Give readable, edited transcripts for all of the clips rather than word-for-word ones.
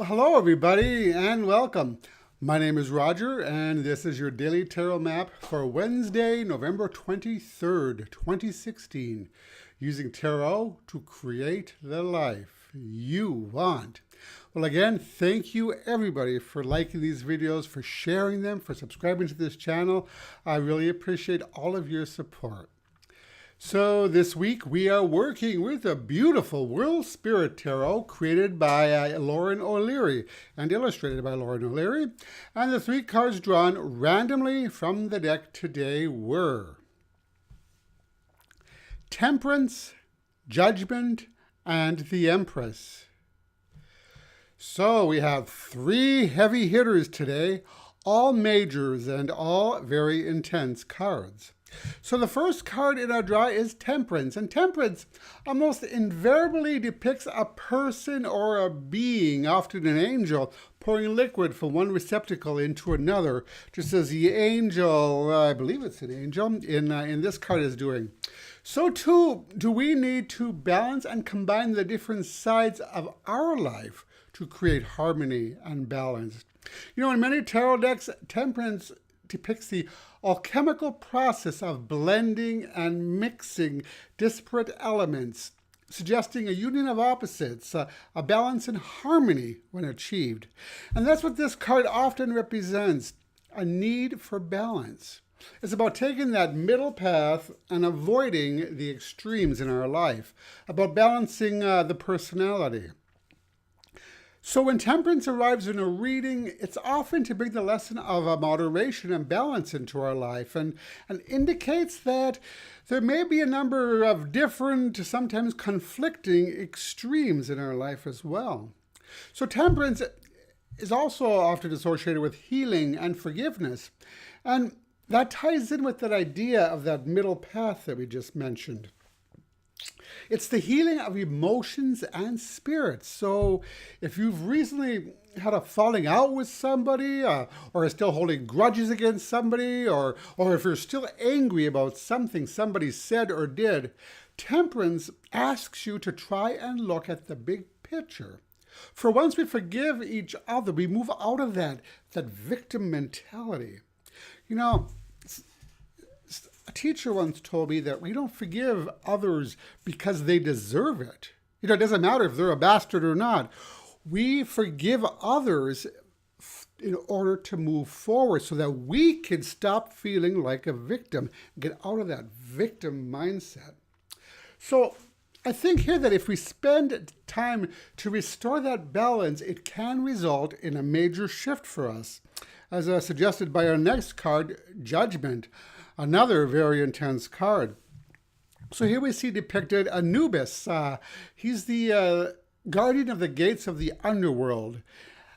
Well, hello, everybody, and welcome. My name is Roger, and this is your daily tarot map for Wednesday, November 23rd, 2016, using tarot to create the life you want. Well, again, thank you, everybody, for liking these videos, for sharing them, for subscribing to this channel. I really appreciate all of your support. So this week we are working with a beautiful World Spirit Tarot created by Lauren O'Leary and illustrated by Lauren O'Leary. And the three cards drawn randomly from the deck today were Temperance, Judgment, and the Empress. So we have three heavy hitters today, all majors and all very intense cards. So the first card in our draw is Temperance, and Temperance almost invariably depicts a person or a being, often an angel, pouring liquid from one receptacle into another, just as the angel, I believe it's an angel, in this card is doing. So too do we need to balance and combine the different sides of our life to create harmony and balance. You know, in many tarot decks, Temperance depicts the alchemical process of blending and mixing disparate elements, suggesting a union of opposites, a balance and harmony when achieved. And that's what this card often represents, a need for balance. It's about taking that middle path and avoiding the extremes in our life, about balancing the personality. So when Temperance arrives in a reading, it's often to bring the lesson of moderation and balance into our life and indicates that there may be a number of different, sometimes conflicting extremes in our life as well. So Temperance is also often associated with healing and forgiveness. And that ties in with that idea of that middle path that we just mentioned. It's the healing of emotions and spirits. So if you've recently had a falling out with somebody or are still holding grudges against somebody or if you're still angry about something somebody said or did, Temperance asks you to try and look at the big picture. For once we forgive each other, we move out of that victim mentality. You know, a teacher once told me that we don't forgive others because they deserve it. You know, it doesn't matter if they're a bastard or not. We forgive others in order to move forward so that we can stop feeling like a victim, get out of that victim mindset. So I think here that if we spend time to restore that balance, it can result in a major shift for us, as suggested by our next card, Judgment. Another very intense card. So here we see depicted Anubis. He's the guardian of the gates of the underworld.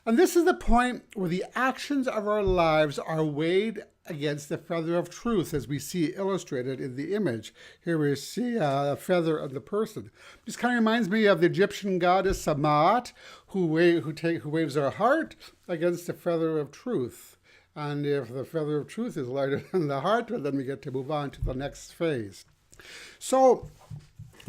And this is the point where the actions of our lives are weighed against the feather of truth, as we see illustrated in the image. Here we see a feather of the person. This kind of reminds me of the Egyptian goddess Samat, who waves her heart against the feather of truth. And if the feather of truth is lighter than the heart, well, then we get to move on to the next phase. So,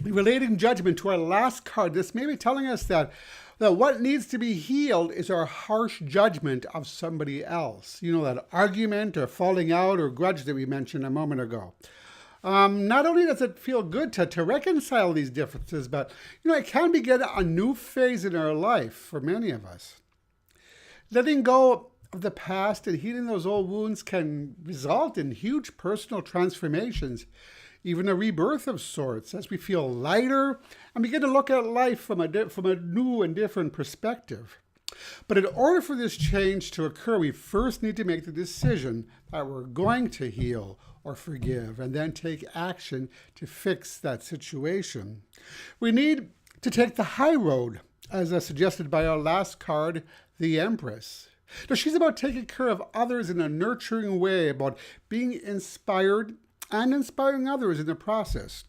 relating Judgment to our last card, this may be telling us that what needs to be healed is our harsh judgment of somebody else. You know, that argument or falling out or grudge that we mentioned a moment ago. Not only does it feel good to reconcile these differences, but, you know, it can begin a new phase in our life for many of us. Letting go of the past and healing those old wounds can result in huge personal transformations, even a rebirth of sorts, as we feel lighter and begin to look at life from a new and different perspective. But in order for this change to occur, we first need to make the decision that we're going to heal or forgive and then take action to fix that situation. We need to take the high road, as suggested by our last card, the Empress. Now, she's about taking care of others in a nurturing way, about being inspired and inspiring others in the process.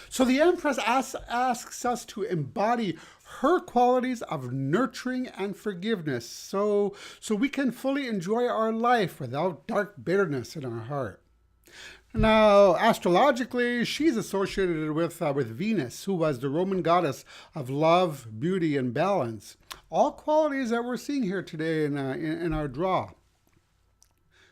So the Empress asks us to embody her qualities of nurturing and forgiveness so we can fully enjoy our life without dark bitterness in our heart. Now, astrologically, she's associated with Venus, who was the Roman goddess of love, beauty, and balance. All qualities that we're seeing here today in our draw.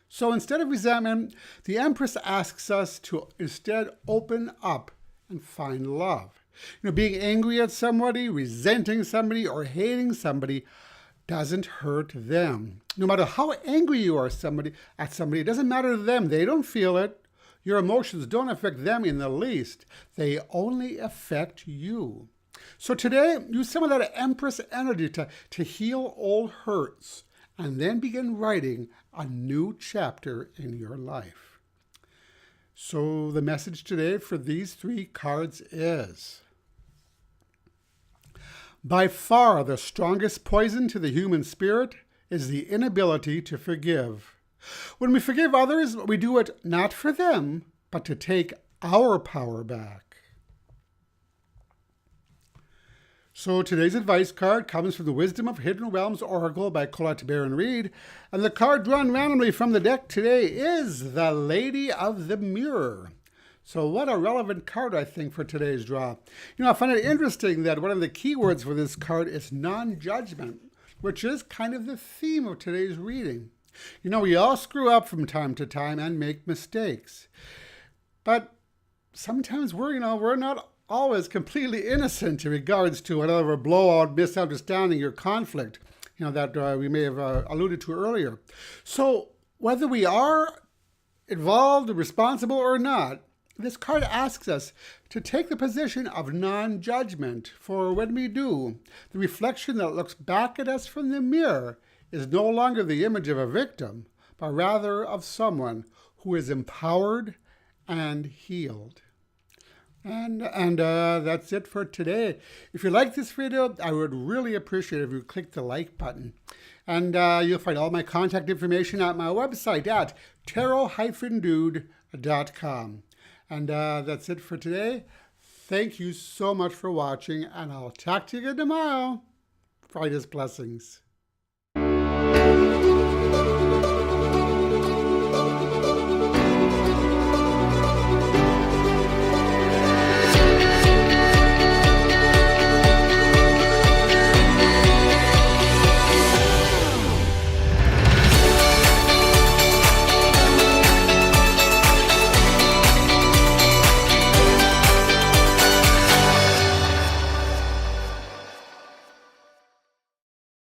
So instead of resentment, the Empress asks us to instead open up and find love. Being angry at somebody, resenting somebody, or hating somebody doesn't hurt them. No matter how angry you are at somebody, it doesn't matter to them. They don't feel it. Your emotions don't affect them in the least. They only affect you. So today, use some of that Empress energy to heal old hurts and then begin writing a new chapter in your life. So the message today for these 3 cards is: by far the strongest poison to the human spirit is the inability to forgive. When we forgive others, we do it not for them, but to take our power back. So today's advice card comes from the Wisdom of Hidden Realms Oracle by Collette-Baron Reid, and the card drawn randomly from the deck today is the Lady of the Mirror. So what a relevant card, I think, for today's draw. I find it interesting that one of the keywords for this card is non-judgment, which is kind of the theme of today's reading. We all screw up from time to time and make mistakes. But sometimes we're not always completely innocent in regards to whatever blowout, misunderstanding, or conflict, that we may have alluded to earlier. So whether we are involved, responsible, or not, this card asks us to take the position of non-judgment, for when we do, the reflection that looks back at us from the mirror is no longer the image of a victim, but rather of someone who is empowered and healed. And that's it for today. If you like this video, I would really appreciate it if you click the like button. And you'll find all my contact information at my website at tarot-dude.com. And that's it for today. Thank you so much for watching, and I'll talk to you again tomorrow. Brightest blessings.